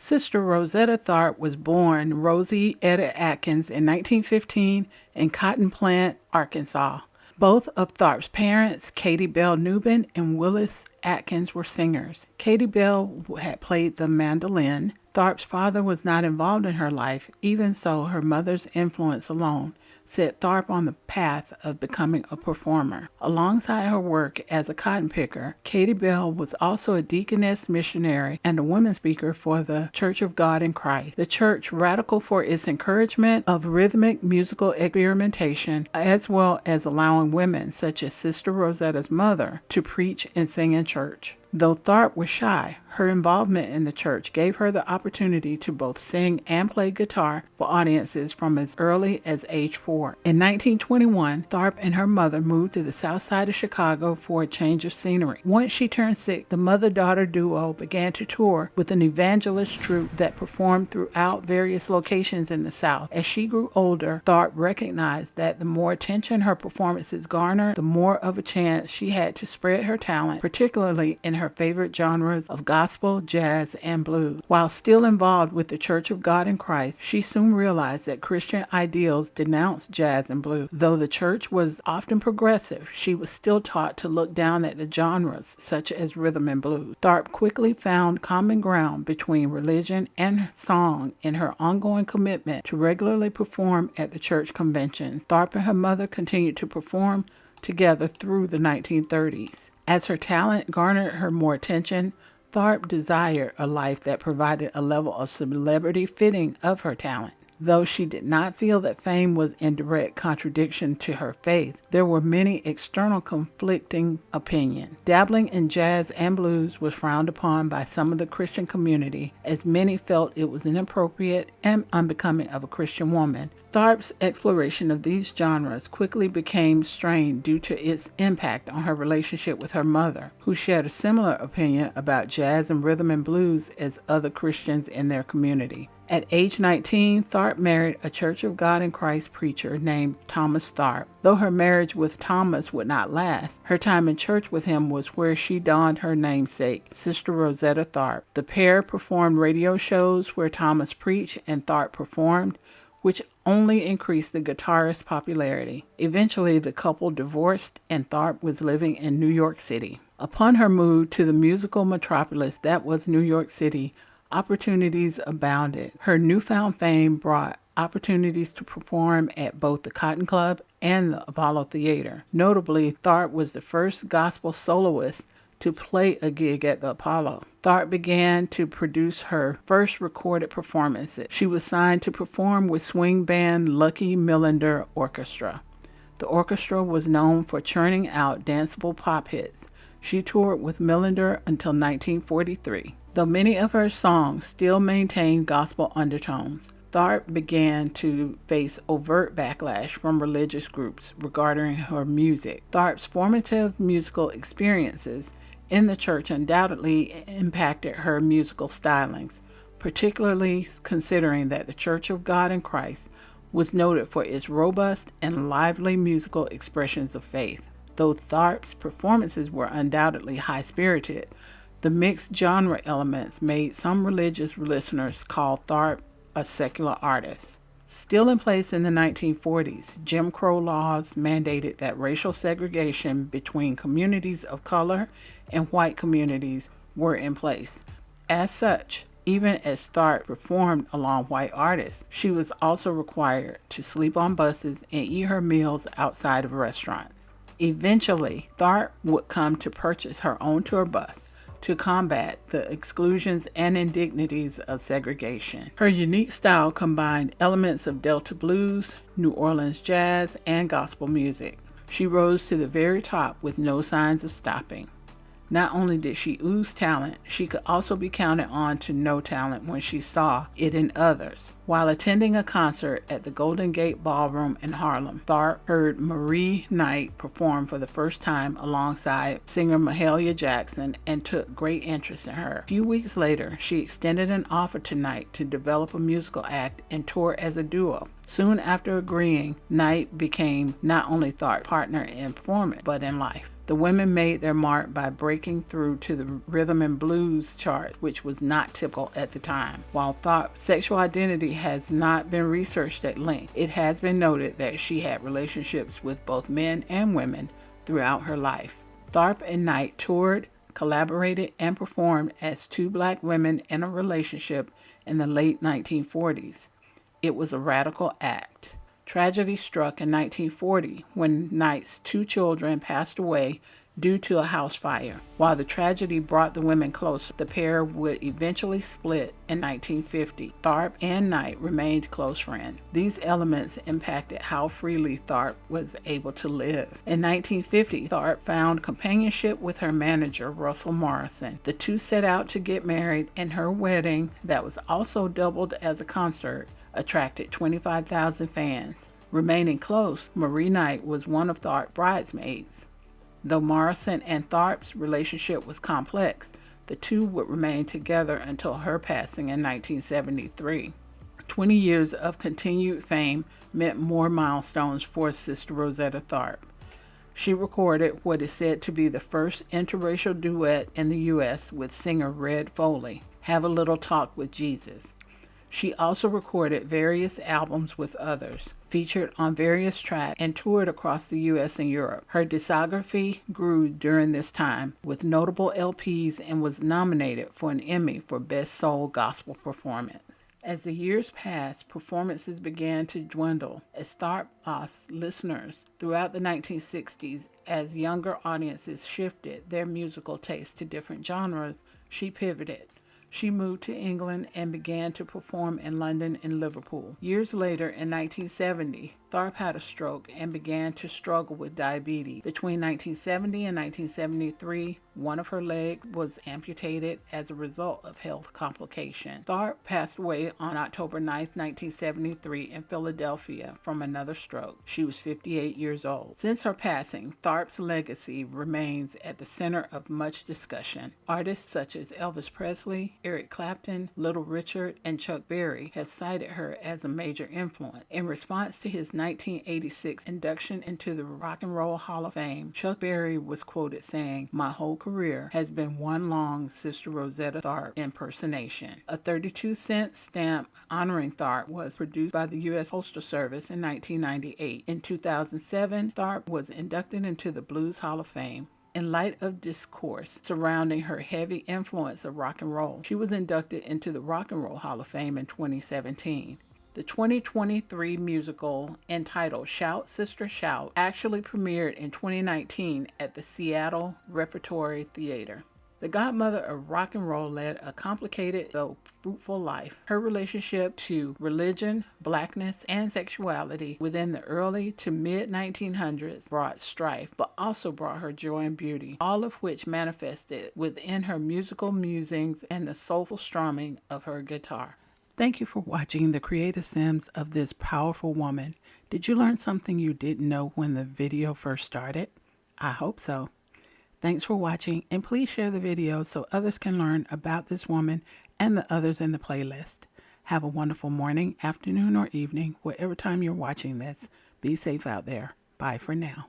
Sister Rosetta Tharpe was born Rosie Etta Atkins in 1915 in Cotton Plant, Arkansas. Both of Tharpe's parents, Katie Bell Newbin and Willis Atkins, were singers. Katie Bell had played the mandolin. Tharpe's father was not involved in her life, even so her mother's influence alone set Tharpe on the path of becoming a performer. Alongside her work as a cotton picker, Katie Bell was also a deaconess missionary and a women speaker for the Church of God in Christ. The church, radical for its encouragement of rhythmic musical experimentation, as well as allowing women, such as Sister Rosetta's mother, to preach and sing in church. Though Tharpe was shy, her involvement in the church gave her the opportunity to both sing and play guitar for audiences from as early as age 4. In 1921, Tharpe and her mother moved to the south side of Chicago for a change of scenery. Once she turned 6, the mother-daughter duo began to tour with an evangelist troupe that performed throughout various locations in the South. As she grew older, Tharpe recognized that the more attention her performances garnered, the more of a chance she had to spread her talent, particularly in her favorite genres of gospel, jazz, and blues. While still involved with the Church of God in Christ, she soon realized that Christian ideals denounced jazz and blues. Though the church was often progressive, she was still taught to look down at the genres such as rhythm and blues. Tharpe quickly found common ground between religion and song in her ongoing commitment to regularly perform at the church conventions. Tharpe and her mother continued to perform together through the 1930s. As her talent garnered her more attention, Tharpe desired a life that provided a level of celebrity fitting of her talent. Though she did not feel that fame was in direct contradiction to her faith, there were many external conflicting opinions. Dabbling in jazz and blues was frowned upon by some of the Christian community, as many felt it was inappropriate and unbecoming of a Christian woman. Tharpe's exploration of these genres quickly became strained due to its impact on her relationship with her mother, who shared a similar opinion about jazz and rhythm and blues as other Christians in their community. At age 19, Tharpe married a Church of God in Christ preacher named Thomas Tharpe. Though her marriage with Thomas would not last, her time in church with him was where she donned her namesake, Sister Rosetta Tharpe. The pair performed radio shows where Thomas preached and Tharpe performed, which only increased the guitarist's popularity. Eventually, the couple divorced and Tharpe was living in New York City. Upon her move to the musical metropolis that was New York City, opportunities abounded. Her newfound fame brought opportunities to perform at both the Cotton Club and the Apollo Theater. Notably, Tharpe was the first gospel soloist to play a gig at the Apollo. Tharpe began to produce her first recorded performances. She was signed to perform with swing band Lucky Millinder Orchestra. The orchestra was known for churning out danceable pop hits. She toured with Millinder until 1943. Though many of her songs still maintain gospel undertones, Tharpe began to face overt backlash from religious groups regarding her music. Tharpe's formative musical experiences in the church undoubtedly impacted her musical stylings, particularly considering that the Church of God in Christ was noted for its robust and lively musical expressions of faith. Though Tharpe's performances were undoubtedly high-spirited, the mixed genre elements made some religious listeners call Tharpe a secular artist. Still in place in the 1940s, Jim Crow laws mandated that racial segregation between communities of color and white communities were in place. As such, even as Tharpe performed along white artists, she was also required to sleep on buses and eat her meals outside of restaurants. Eventually, Tharpe would come to purchase her own tour bus to combat the exclusions and indignities of segregation. Her unique style combined elements of Delta blues, New Orleans jazz, and gospel music. She rose to the very top with no signs of stopping. Not only did she ooze talent, she could also be counted on to know talent when she saw it in others. While attending a concert at the Golden Gate Ballroom in Harlem, Tharpe heard Marie Knight perform for the first time alongside singer Mahalia Jackson and took great interest in her. A few weeks later, she extended an offer to Knight to develop a musical act and tour as a duo. Soon after agreeing, Knight became not only Tharpe's partner in performance, but in life. The women made their mark by breaking through to the rhythm and blues chart, which was not typical at the time. While Tharpe's sexual identity has not been researched at length, it has been noted that she had relationships with both men and women throughout her life. Tharpe and Knight toured, collaborated, and performed as two black women in a relationship in the late 1940s. It was a radical act. Tragedy struck in 1940 when Knight's two children passed away due to a house fire. While the tragedy brought the women closer, the pair would eventually split in 1950. Tharpe and Knight remained close friends. These elements impacted how freely Tharpe was able to live. In 1950, Tharpe found companionship with her manager, Russell Morrison. The two set out to get married, and her wedding, that was also doubled as a concert, attracted 25,000 fans. Remaining close, Marie Knight was one of Tharpe's bridesmaids. Though Morrison and Tharpe's relationship was complex, the two would remain together until her passing in 1973. 20 years of continued fame meant more milestones for Sister Rosetta Tharpe. She recorded what is said to be the first interracial duet in the U.S. with singer Red Foley, "Have a Little Talk with Jesus." She also recorded various albums with others, featured on various tracks, and toured across the U.S. and Europe. Her discography grew during this time, with notable LPs, and was nominated for an Emmy for Best Soul Gospel Performance. As the years passed, performances began to dwindle as Tharpe lost listeners throughout the 1960s. As younger audiences shifted their musical taste to different genres, she pivoted. She moved to England and began to perform in London and Liverpool. Years later, in 1970, Tharpe had a stroke and began to struggle with diabetes. Between 1970 and 1973, one of her legs was amputated as a result of health complications. Tharpe passed away on October 9, 1973 in Philadelphia from another stroke. She was 58 years old. Since her passing, Tharpe's legacy remains at the center of much discussion. Artists such as Elvis Presley, Eric Clapton, Little Richard, and Chuck Berry have cited her as a major influence. In response to his 1986 induction into the Rock and Roll Hall of Fame, Chuck Berry was quoted saying, "My whole career has been one long Sister Rosetta Tharpe impersonation." A 32-cent stamp honoring Tharpe was produced by the U.S. Postal Service in 1998. In 2007, Tharpe was inducted into the Blues Hall of Fame. In light of discourse surrounding her heavy influence of rock and roll, she was inducted into the Rock and Roll Hall of Fame in 2017. The 2023 musical, entitled Shout Sister Shout, actually premiered in 2019 at the Seattle Repertory Theater. The godmother of rock and roll led a complicated though fruitful life. Her relationship to religion, blackness, and sexuality within the early to mid-1900s brought strife, but also brought her joy and beauty, all of which manifested within her musical musings and the soulful strumming of her guitar. Thank you for watching the creative sims of this powerful woman. Did you learn something you didn't know when the video first started? I hope so. Thanks for watching, and please share the video so others can learn about this woman and the others in the playlist. Have a wonderful morning, afternoon, or evening, whatever time you're watching this. Be safe out there. Bye for now.